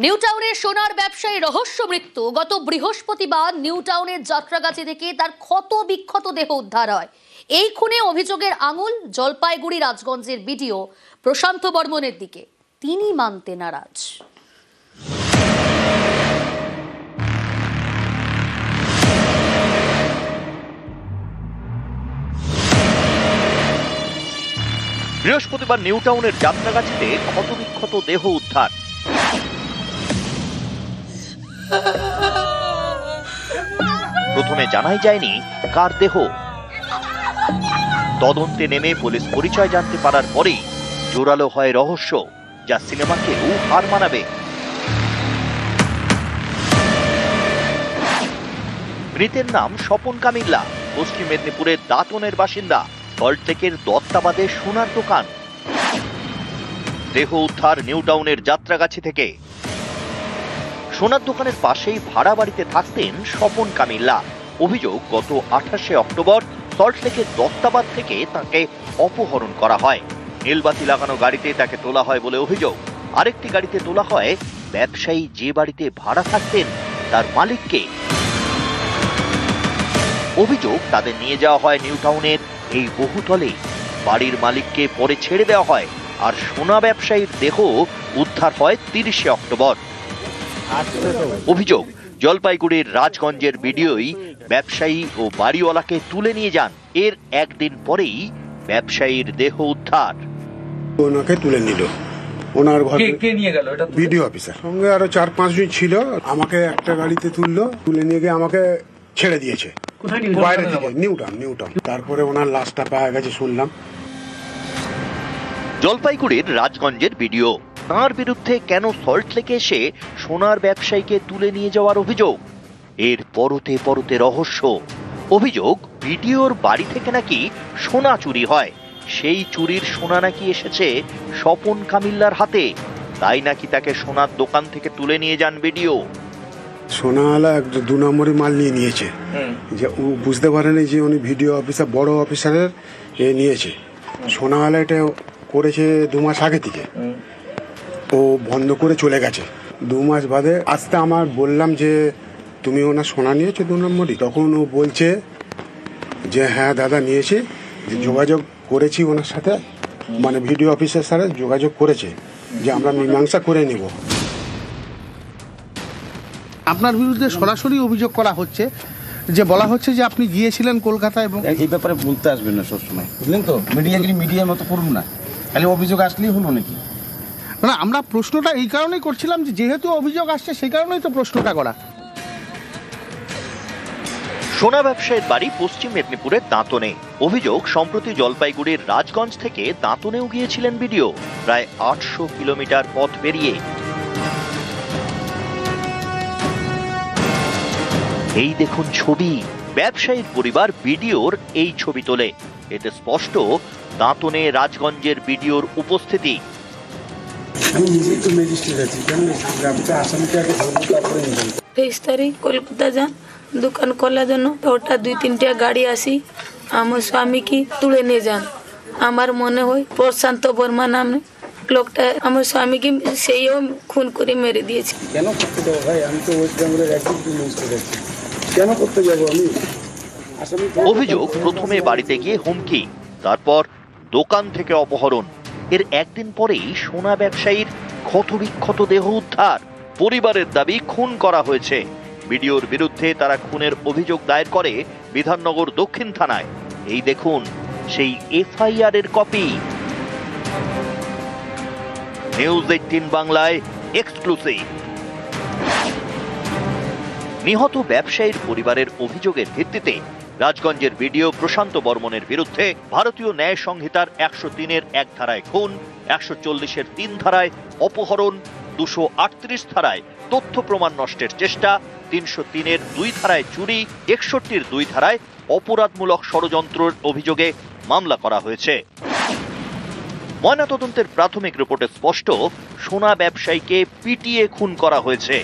New টাউনের সোনার ব্যবসায়ী রহস্য মৃত্যু। গত বৃহস্পতিবার নিউ টাউনের যাত্রাগাছি থেকে তার ক্ষত বিক্ষত দেহ উদ্ধার হয়। এই খুনে অভিযোগের আঙুল জলপাইগুড়ি রাজগঞ্জের বিডিও প্রশান্ত বর্মনের দিকে। তিনি মানতে নারাজ। বৃহস্পতিবার নিউ টাউনের যাত্রাগাছিতে ক্ষতবিক্ষত দেহ উদ্ধার। প্রথমে জানাই যায়নি কার দেহ। তদন্তে নেমে পুলিশ পরিচয় জানতে পারার পরেই জোরালো হয় রহস্য, যা সিনেমাকেও হার মানাবে। মৃতের নাম স্বপন কামিল্লা, পশ্চিম মেদিনীপুরের দাঁতনের বাসিন্দা। সল্টলেকের দত্তাবাদে সোনার দোকান। দেহ উদ্ধার নিউ টাউনের যাত্রাগাছি থেকে। সোনার দোকানের পাশেই ভাড়া বাড়িতে থাকতেন স্বপন কামিল্লা। অভিযোগ, গত 28শে অক্টোবর সল্টলেকের দত্তাবাদ থেকে তাকে অপহরণ করা হয়। নীলবাতি লাগানো গাড়িতে তাকে তোলা হয় বলে অভিযোগ। আরেকটি গাড়িতে তোলা হয় ব্যবসায়ী যে বাড়িতে ভাড়া থাকতেন তার মালিককে। অভিযোগ, তাদের নিয়ে যাওয়া হয় নিউ টাউনের এই বহুতলে। বাড়ির মালিককে পরে ছেড়ে দেওয়া হয়, আর সোনা ব্যবসায়ীর দেহ উদ্ধার হয় 30শে অক্টোবর। অভিযোগ, জলপাইগুড়ির রাজগঞ্জের বিডিওই ব্যবসায়ী ও বাড়িওয়ালাকে তুলে নিয়ে যান। এর একদিন পরেই ব্যবসায়ীর দেহ উদ্ধার। ওনাকে তুলে নিল, ওনার ঘরে কে নিয়ে গেল? এটা বিডিও অফিসার, সঙ্গে আরো 4-5 জন ছিল। আমাকে একটা গাড়িতে তুলে নিয়ে গিয়ে আমাকে ছেড়ে দিয়েছে বাইরে থেকে, নিউ টাউন। তারপরে ওনার লাশটা পাওয়া গেছে শুনলাম। জলপাইগুড়ির রাজগঞ্জের বিডিও, তাঁর বিরুদ্ধে কেন সল্টলেকে এসে সোনার ব্যবসায়ীকে তুলে নিয়ে যাওয়ার অভিযোগ? এর পরতে পরতে রহস্য। অভিযোগ, বিডিওর বাড়ি থেকে নাকি সোনা চুরি হয়। সেই চুরির সোনা নাকি এসেছে স্বপন কামিল্লার হাতে। তাই নাকি তাকে সোনার দোকান থেকে তুলে নিয়ে যান বিডিও। সোনাওয়ালা 2 নম্বরই মাল নিয়েছে, যে ও বুঝতে পারেনি যে উনি ভিডিও অফিসার, বড় অফিসারের নিয়েছে। সোনাওয়ালা এটা করেছে 2 মাস আগে থেকে। ও বন্ধ করে চলে গেছে। 2 মাস বাদে আসতে আমার বললাম যে তুমি ওনার সোনা নিয়েছো 2 নম্বরই। তখন ও বলছে যে হ্যাঁ দাদা নিয়েছি, যোগাযোগ করেছি ওনার সাথে, মানে ভিডিও অফিসের সাথে যোগাযোগ করেছে যে আমরা মীমাংসা করে নিব। আপনার বিরুদ্ধে সরাসরি অভিযোগ করা হচ্ছে, যে বলা হচ্ছে যে আপনি গিয়েছিলেন কলকাতা, এবং এই ব্যাপারে বলতে আসবেন না সবসময়, বুঝলেন তো? মিডিয়ার মতো করুন না, খালি অভিযোগ আসলেই হলো নাকি? মানে আমরা প্রশ্নটা এই কারণেই করছিলাম যে যেহেতু অভিযোগ আসছে সেই কারণেই তো প্রশ্নটা করা। সোনা ব্যবসায়ীর বাড়ি পশ্চিম মেদিনীপুরের দাঁতনে। অভিযোগ, সম্প্রতি জলপাইগুড়ির রাজগঞ্জ থেকে দাঁতনেও গিয়েছিলেন বিডিও, প্রায় 800 কিলোমিটার পথ পেরিয়ে। এই দেখুন ছবি। ব্যবসায়ীর পরিবার বিডিওর এই ছবি তোলে। এতে স্পষ্ট দাঁতনে রাজগঞ্জের বিডিওর উপস্থিতি। আমি নিজেই তো ম্যাজিস্ট্রেট আছি, আসামিকে আগে ধরবো, তারপরে 23 তারিখ কলকাতা যান দোকান খোলার জন্য। তো হঠাৎ 2-3টা গাড়ি আসি আমার স্বামীকে তুলে নিয়ে যান। আমার মনে হয় প্রশান্ত বর্মা নামে লোকটা আমার স্বামীকে সেইও খুন করে মেরে দিয়েছে। কেন করতে যাবো ভাই? আমি তো ওয়েস্ট বেঙ্গলের একজন ম্যাজিস্ট্রেট আছি, কেন করতে যাবো আমি? অভিযোগ, প্রথমে বাড়িতে গিয়ে হুমকি, তারপর দোকান থেকে অপহরণ। এর একদিন পরেই সোনা ব্যবসায়ীর ক্ষতবিক্ষত দেহ উদ্ধার। পরিবারের দাবি খুন করা হয়েছে। বিডিওর বিরুদ্ধে তারা খুনের অভিযোগ দায়ের করে বিধাননগর দক্ষিণ থানায়। এই দেখুন সেই এফআইআর এর কপি। নিউজ 18 বাংলায় এক্সক্লুসিভ। নিহত ব্যবসায়ীর পরিবারের অভিযোগের ভিত্তিতে রাজগঞ্জের বিডিও প্রশান্ত বর্মনের বিরুদ্ধে ভারতীয় ন্যায় সংহিতার 103-এর 1 ধারায় খুন, 140-এর 3 ধারায় অপহরণ, 238 ধারায় তথ্য প্রমাণ নষ্টের চেষ্টা, 303-এর 2 ধারায় চুরি, 61-র 2 ধারায় অপরাধমূলক ষড়যন্ত্রের অভিযোগে মামলা করা হয়েছে। ময়নাতদন্তের প্রাথমিক রিপোর্টে স্পষ্ট, সোনা ব্যবসায়ীকে পিটিয়ে খুন করা হয়েছে।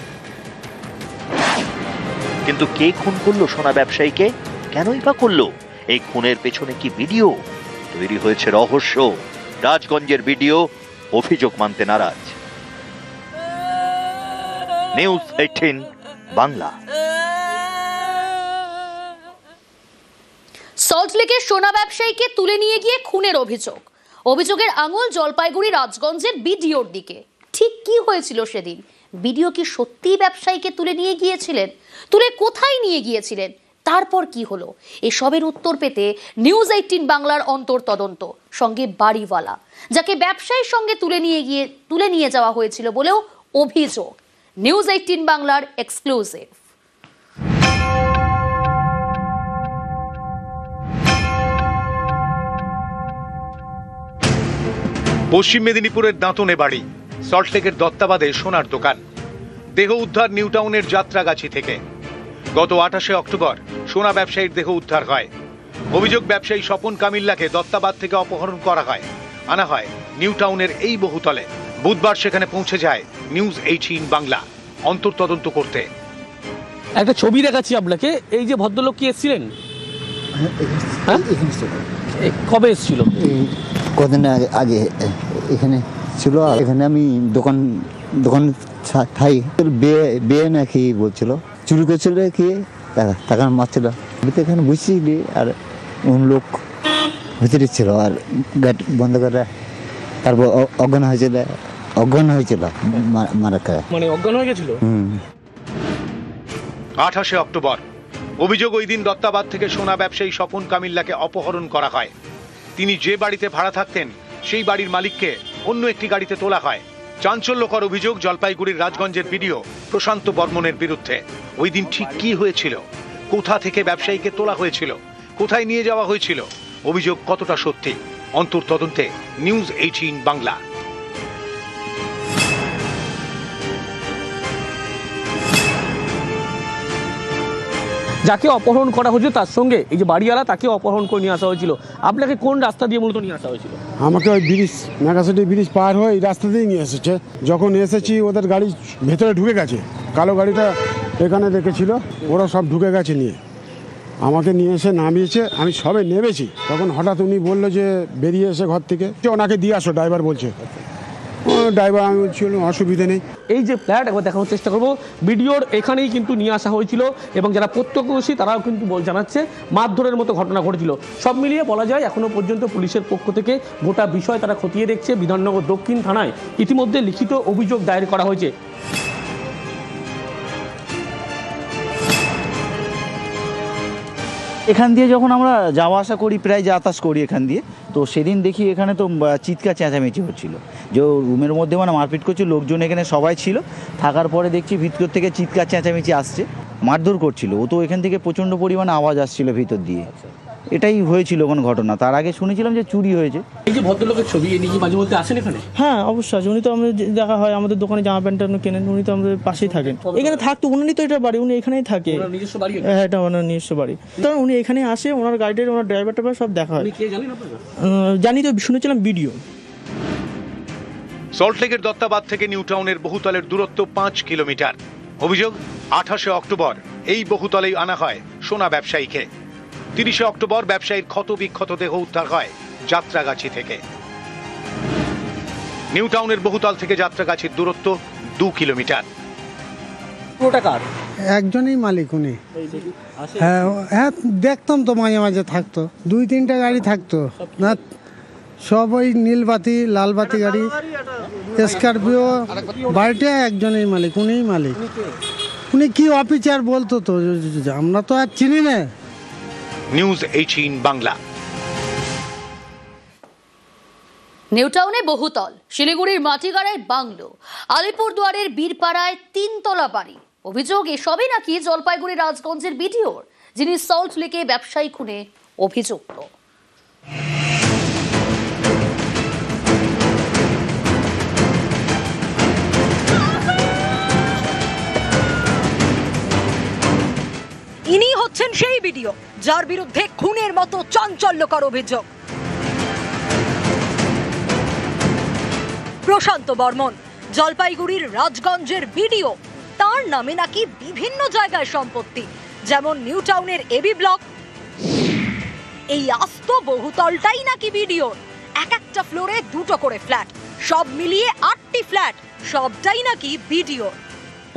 কিন্তু কে খুন করলো সোনা ব্যবসায়ীকে? কেনই বা করলো? এই খুনের পেছনে কি ভিডিও? তৈরি হয়েছে রহস্য। রাজগঞ্জের বিডিও অভিযোগ মানতে নারাজ। নিউজ 18 বাংলা। সল্টলেকের সোনা ব্যবসায়ীকে তুলে নিয়ে গিয়ে খুনের অভিযোগের আঙুল জলপাইগুড়ি রাজগঞ্জের বিডিওর দিকে। ঠিক কি হয়েছিল সেদিন? বিডিও কি সত্যিই ব্যবসায়ীকে তুলে নিয়ে গিয়েছিলেন? তুলে কোথায় নিয়ে গিয়েছিলেন? তারপর কি হলো? এসবের উত্তর পেতে নিউজ 18 বাংলার অন্তর্তদন্ত, সঙ্গে বাড়িওয়ালা, যাকে ব্যবসায়ীর সঙ্গে তুলে নিয়ে যাওয়া হয়েছিল বলেও অভিযোগ। নিউজ 18 বাংলার এক্সক্লুসিভ। পশ্চিম মেদিনীপুরের দাঁতনে বাড়ি, সল্টলেকের দত্তাবাদে সোনার দোকান। দেহ উদ্ধার নিউ টাউনের যাত্রাগাছি থেকে। গত 28শে অক্টোবর সোনা ব্যবসায়ীর দেহ উদ্ধার হয়। অভিযোগ, ব্যবসায়ী স্বপন কামিল্লাকে দত্তাবাদ থেকে অপহরণ করা হয়, আনা হয় নিউ টাউনের এই বহুতলে। বুধবার সেখানে পৌঁছে যায় নিউজ 18 বাংলা অন্তর্তদন্ত করতে। একটা ছবি দেখাচ্ছি আপনাকে। এই যে ভদ্রলোক কি এসেছিলেন? কবে এসেছিল? কদিন আগে এখানে ছিল। এখানে আমি দোকান থাই বিয়ে নাকি বলছিল, চুরি করছিল কি টাকা মারছিল। এখানে বুঝছিলি আর লোক ভিতরে ছিল, আর গেট বন্ধ করে তারপর অজ্ঞান হয়েছিল মারা খায়, মানে অজ্ঞান হয়ে গেছিল। 28শে অক্টোবর অভিযোগ, ওই দিন দত্তাবাদ থেকে সোনা ব্যবসায়ী স্বপন কামিল্লাকে অপহরণ করা হয়। তিনি যে বাড়িতে ভাড়া থাকতেন সেই বাড়ির মালিককে অন্য একটি গাড়িতে তোলা হয়। চাঞ্চল্যকর অভিযোগ জলপাইগুড়ির রাজগঞ্জের বিডিও প্রশান্ত বর্মনের বিরুদ্ধে। ওই দিন ঠিক কি হয়েছিল? কোথা থেকে ব্যবসায়ীকে তোলা হয়েছিল? কোথায় নিয়ে যাওয়া হয়েছিল? অভিযোগ কতটা সত্যি? অন্তর্তদন্তে নিউজ 18 বাংলা। যাকে অপহরণ করা হয়েছিল তার সঙ্গে এই যে বাড়িওয়ালা, তাকে অপহরণ করে নিয়ে আসা হয়েছিল। আপনাকে কোন রাস্তা দিয়ে মূলত নিয়ে আসা হয়েছিল? আমাকে ওই ব্রিজ, মেগাসিটি ব্রিজ পার হয়ে এই রাস্তা দিয়েই নিয়ে এসেছে। যখন এসেছি ওদের গাড়ি ভেতরে ঢুকে গেছে, কালো গাড়িটা এখানে রেখেছিল, ওরা সব ঢুকে গেছে নিয়ে। আমাকে নিয়ে এসে নামিয়েছে, আমি সবে নেমেছি, তখন হঠাৎ উনি বললো যে বেরিয়ে এসে ঘর থেকে ওনাকে দিয়ে আসো, ড্রাইভার বলছে। ড্রাইভার আমি বলছি অসুবিধা নেই। এই যে ফ্ল্যাট একবার দেখানোর চেষ্টা করবো। ভিডিওর এখানেই কিন্তু নিয়ে আসা হয়েছিল এবং যারা প্রত্যক্ষদর্শী তারাও কিন্তু জানাচ্ছে মারধরের মতো ঘটনা ঘটেছিল। সব মিলিয়ে বলা যায় এখনো পর্যন্ত পুলিশের পক্ষ থেকে গোটা বিষয় তারা খতিয়ে দেখছে। বিধাননগর দক্ষিণ থানায় ইতিমধ্যে লিখিত অভিযোগ দায়ের করা হয়েছে। এখান দিয়ে যখন আমরা যাওয়া আসা করি, প্রায় যাতায়াত করি এখান দিয়ে, তো সেদিন দেখি এখানে তো চিৎকার চেঁচামেচি হচ্ছিল, যে রুমের মধ্যে মানে মারপিট করছিল। লোকজন এখানে সবাই ছিল, থাকার পরে দেখছি ভিতর থেকে চিৎকার চেঁচামেচি আসছে, মারধর করছিল। ও তো এখান থেকে প্রচণ্ড পরিমাণে আওয়াজ আসছিল ভিতর দিয়ে। এটাই হয়েছিল কোন ঘটনা। তার আগে শুনেছিলাম যে চুরি হয়েছে। এই যে ভদ্রলোকের ছবি, এ নিয়ে মাঝে মধ্যে আসেন এখানে? হ্যাঁ অবশ্যই, উনি তো আমাদের দেখা হয়, আমাদের দোকানে জামা প্যান্ট কেনেন, উনি তো আমাদের পাশেই থাকেন। এখানে থাকতো, উনি তো এটা বাড়ি, উনি এখানেই থাকে। নিজস্ব বাড়ি? হ্যাঁ, এটা ওনার নিজস্ব বাড়ি। কারণ উনি এখানে আসে, ওনার গাইডের, ওনার ড্রাইভার টাইভার সব দেখা হয়। জানি তো, শুনেছিলাম ভিডিও। সল্টলেকের দত্তাবাদ থেকে নিউ টাউনের বহুতলের দূরত্ব 5 কিলোমিটার। অভিযোগ, 28শে অক্টোবর এই বহুতলেই আনা হয় সোনা ব্যবসায়ীকে। 30শে অক্টোবর ব্যবসায়ীর ক্ষত বিক্ষত দেহ উদ্ধার হয় যাত্রাগাছি থেকে। নিউ টাউনের বহুতল থেকে যাত্রাগাছির দূরত্ব 2 কিলোমিটার। একজনই মালিক উনি। হ্যাঁ দেখতাম তো, মাঝে মাঝে থাকতো, 2-3টা গাড়ি থাকতো না, সব ওই নীলবাতি লালবাতি গাড়ি, স্করপিও। বাড়িটা একজনই মালিক, উনিই মালিক। উনি কি অফিসার বলতো তো, আমরা তো আর চিনি না। নিউজ 18 বাংলা। নিউ টাউনে বহুতল, শিলিগুড়ির মাটিগাড়ায় বাংলো, আলিপুরদুয়ারের বীরপাড়ায় 3তলা বাড়ি। অভিযোগ, এসবই নাকি জলপাইগুড়ি রাজগঞ্জের বিডিওর, যিনি সল্ট লেকে ব্যবসায়ী খুনে অভিযুক্ত। ইনি হচ্ছেন সেই ভিডিও যার বিরুদ্ধে খুনের মতো চাঞ্চল্যকর অভিযোগ। প্রশান্ত বর্মন, জলপাইগুড়ির রাজগঞ্জের ভিডিও। তার নামে নাকি বিভিন্ন জায়গায় সম্পত্তি, যেমন নিউ টাউনের এবি ব্লক। এই আস্ত বহুতলটাই নাকি ভিডিওর। এক একটা ফ্লোরে 2টো করে ফ্ল্যাট, সব মিলিয়ে 8টি ফ্ল্যাট, সবটাই নাকি ভিডিওর।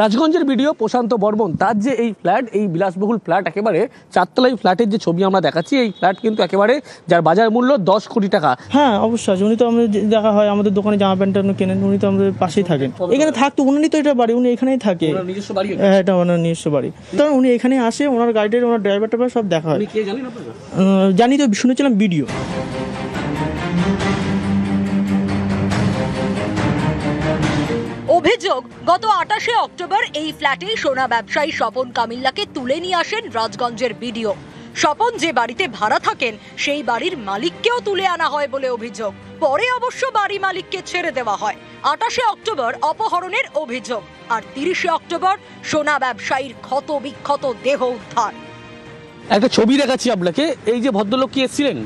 রাজগঞ্জের ভিডিও প্রশান্ত বর্মন, তার যে এই ফ্ল্যাট, এই বিলাসবহুল ফ্ল্যাট, একেবারে চারতলা ফ্ল্যাটের যে ছবি আমরা দেখাচ্ছি, এই ফ্ল্যাট কিন্তু একেবারে যার বাজার মূল্য 10 কোটি টাকা। হ্যাঁ অবশ্যই আছে, উনি তো আমাদের দেখা হয় আমাদের দোকানে জামা প্যান্ট কেনেন, উনি তো আমাদের পাশেই থাকেন, এখানে থাকতো, উনি তো এটা বাড়ি, উনি এখানেই থাকে। নিজস্ব বাড়ি? হ্যাঁ এটা ওনার নিজস্ব বাড়ি। কারণ উনি এখানে আসে, ওনার গাইডের ওনার ড্রাইভার টাইভার সব দেখা হয়। জানি তো, শুনেছিলাম ভিডিও। অভিযোগ, গত 28শে অক্টোবর এই ফ্ল্যাটে সোনা ব্যবসায়ী স্বপন কামিল্লাকে তুলে নিয়ে আসেন রাজগঞ্জের বিডিও। স্বপন যে বাড়িতে ভাড়া থাকেন সেই বাড়ির মালিককেও তুলে আনা হয় বলে অভিযোগ। পরে অবশ্য বাড়ি মালিককে ছেড়ে দেওয়া হয়। 28শে অক্টোবর অপহরণের অভিযোগ, আর 30শে অক্টোবর সোনা ব্যবসায়ীর ক্ষত বিক্ষত দেহ উদ্ধার। একটা ছবি দেখাচ্ছি আপনাকে, এই যে ভদ্রলোক কি এসেছিলেন?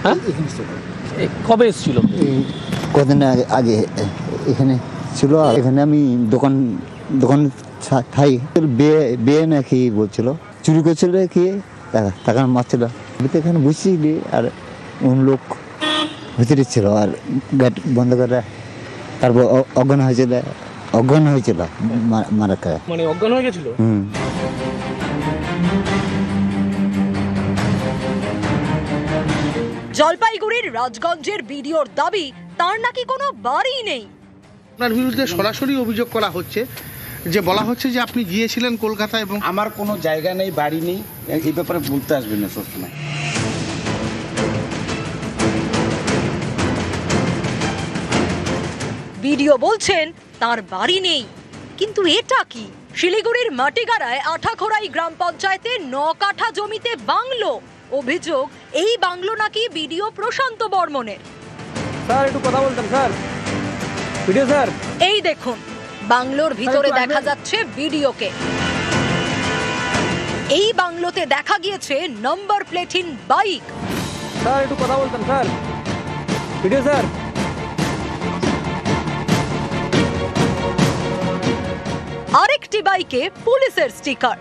হ্যাঁ কবে এসেছিল? কদিন আগে এখানে ছিল, এখানে আমি দোকান থাই বিয়ে নাকি বলছিল, চুরি করছিল কি টাকা মারছিল, এখানে বুঝছিলি, আর লোক ভিতরে ছিল, আর গেট বন্ধ করে তারপর অজ্ঞান হয়েছিল মারা খায়, মানে অজ্ঞান হয়ে গেছিল। জলপাইগুড়ির রাজগঞ্জের বিডিওর দাবি, তার নাকি কোনো বাড়ি নেই। আপনার বিরুদ্ধে সরাসরি অভিযোগ করা হচ্ছে, যে বলা হচ্ছে যে আপনি গিয়েছিলেন কলকাতা এবং আমার কোনো জায়গা নেই, বাড়ি নেই, এই ব্যাপারে বলতে আসবেন না সবসময়। বিডিও বলছেন তার বাড়ি নেই, কিন্তু এটা কি? শিলিগুড়ির মাটিগাড়ায় আঠাখোড়াই গ্রাম পঞ্চায়েতে 9 কাঠা জমিতে বাংলো। অভিযোগ, এই বাংলো নাকি বিডিও প্রশান্ত বর্মনের। স্যার একটু কথা বলতেন স্যার, ভিডিও স্যার। এই দেখুন, বাংলোর ভিতরে দেখা যাচ্ছে বিডিওকে। এই বাংলোতে দেখা গিয়েছে নম্বর প্লেটহীন বাইক। স্যার একটু কথা বলতেন স্যার, ভিডিও স্যার। আরেকটি বাইকে পুলিশের স্টিকার।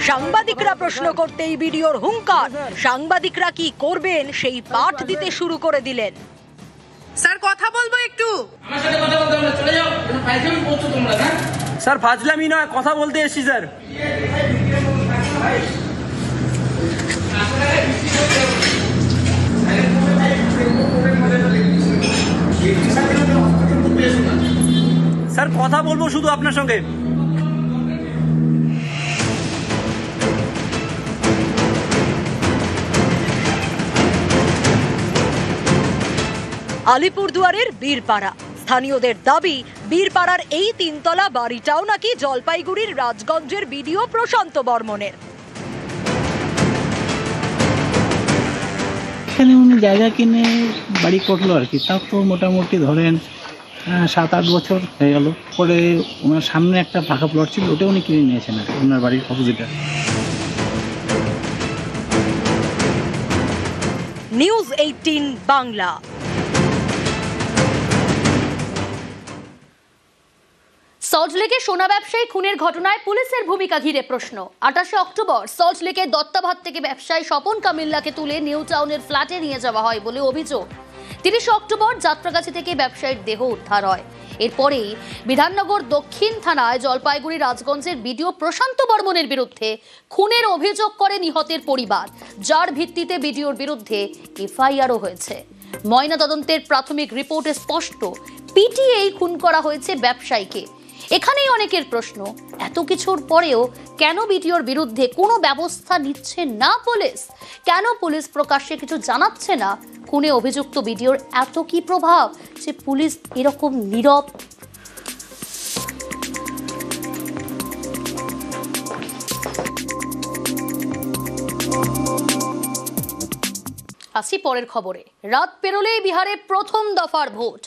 সাংবাদিকরা প্রশ্ন করতেই বিডিওর হুঙ্কার। সাংবাদিকরা কি করবেন সেই পাঠ দিতে শুরু করে দিলেন। স্যার কথা বলবো একটু। আমার সাথে কথা বলতে হবে, চলে যাও, ফাইজলামি করছো তোমরা না? স্যার ফাজলামি নয়, কথা বলতে এসেছি স্যার। স্যার কথা বলবো শুধু আপনার সঙ্গে। আলিপুরদুয়ারের বীরপাড়া। স্থানীয়দের দাবি, বীরপাড়ার এই 3 তলা বাড়িটাও নাকি জলপাইগুড়ির রাজগঞ্জের বিডিও প্রশান্ত বর্মনের। এখানে উনি জায়গা কিনে বাড়ি করলো আর কি, তাও তো মোটামুটি ধরেন 7-8 বছর হয়ে গেল। পরে ওনার সামনে একটা ফাঁকা প্লট ছিল, ওটা উনি কিনে নিয়েছেন আর ওনার বাড়ির অপোজিটে। নিউজ 18 বাংলা। সল্টলেকে সোনা ব্যবসায়ী খুনের ঘটনায় পুলিশের ভূমিকা ঘিরে প্রশ্ন। 28শে অক্টোবর সল্টলেকের দত্তাভাত থেকে ব্যবসায়ী স্বপন কামিল্লাকে তুলে নিউ টাউনের ফ্ল্যাটে নিয়ে যাওয়া হয় বলে অভিযোগ। 30শে অক্টোবর যাত্রাগাছি থেকে ব্যবসায়ীর দেহ উদ্ধার হয়। এরপরেই বিধাননগর দক্ষিণ থানায় জলপাইগুড়ি রাজগঞ্জের বিডিও প্রশান্ত বর্মনের বিরুদ্ধে খুনের অভিযোগ করে নিহতের পরিবার, যার ভিত্তিতে বিডিওর বিরুদ্ধে এফআইআরও হয়েছে। ময়নাতদন্তের প্রাথমিক রিপোর্টে স্পষ্ট, পিটিএই খুন করা হয়েছে ব্যবসায়ীকে। এখানেই অনেকের প্রশ্ন, এত কিছুর পরেও কেন বিডিওর বিরুদ্ধে কোনো ব্যবস্থা নিচ্ছে না পুলিশ? কেন পুলিশ প্রকাশ্যে কিছু জানাচ্ছে না? খুনে অভিযুক্ত বিডিওর এত কি প্রভাব যে পুলিশ এরকম নীরব? আসি পরের খবরে। রাত পেরোলেই বিহারে প্রথম দফার ভোট।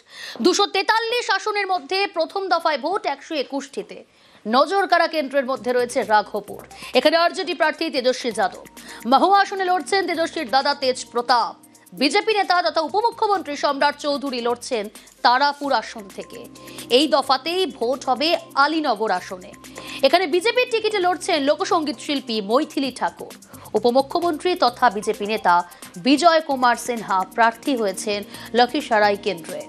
243 আসনের মধ্যে প্রথম দফায় ভোট 121টিতে। নজর কাড়া কেন্দ্রের মধ্যে রয়েছে রাঘবপুর। এখানে আরজেডি প্রার্থী তেজস্বী যাদব। মহুয়া আসনে লড়ছেন তেজস্বীর দাদা তেজ প্রতাপ। বিজেপি নেতা তথা উপমুখ্যমন্ত্রী সম্রাট চৌধুরী লড়ছেন তারাপুর আসন থেকে। এই দফাতেই ভোট হবে আলীনগর আসনে। এখানে বিজেপির টিকিটে লড়ছেন লোকসঙ্গীত শিল্পী মৈথিলি ঠাকুর। উপমুখ্যমন্ত্রী তথা বিজেপি নেতা বিজয় কুমার সিনহা প্রার্থী হয়েছেন লখিসারাই কেন্দ্রে।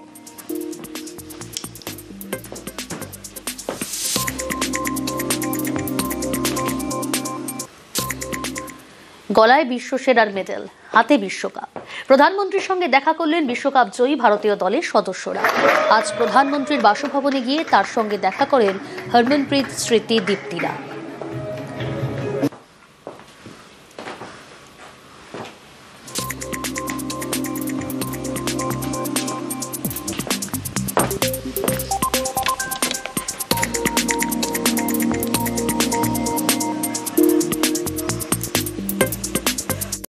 গলায় বিশ্বসেরার মেডেল, হাতে বিশ্বকাপ। প্রধানমন্ত্রীর সঙ্গে দেখা করলেন বিশ্বকাপ জয়ী ভারতীয় দলের সদস্যরা। আজ প্রধানমন্ত্রীর বাসভবনে গিয়ে তার সঙ্গে দেখা করেন হরমনপ্রীত স্মৃতি দীপ্তিরা।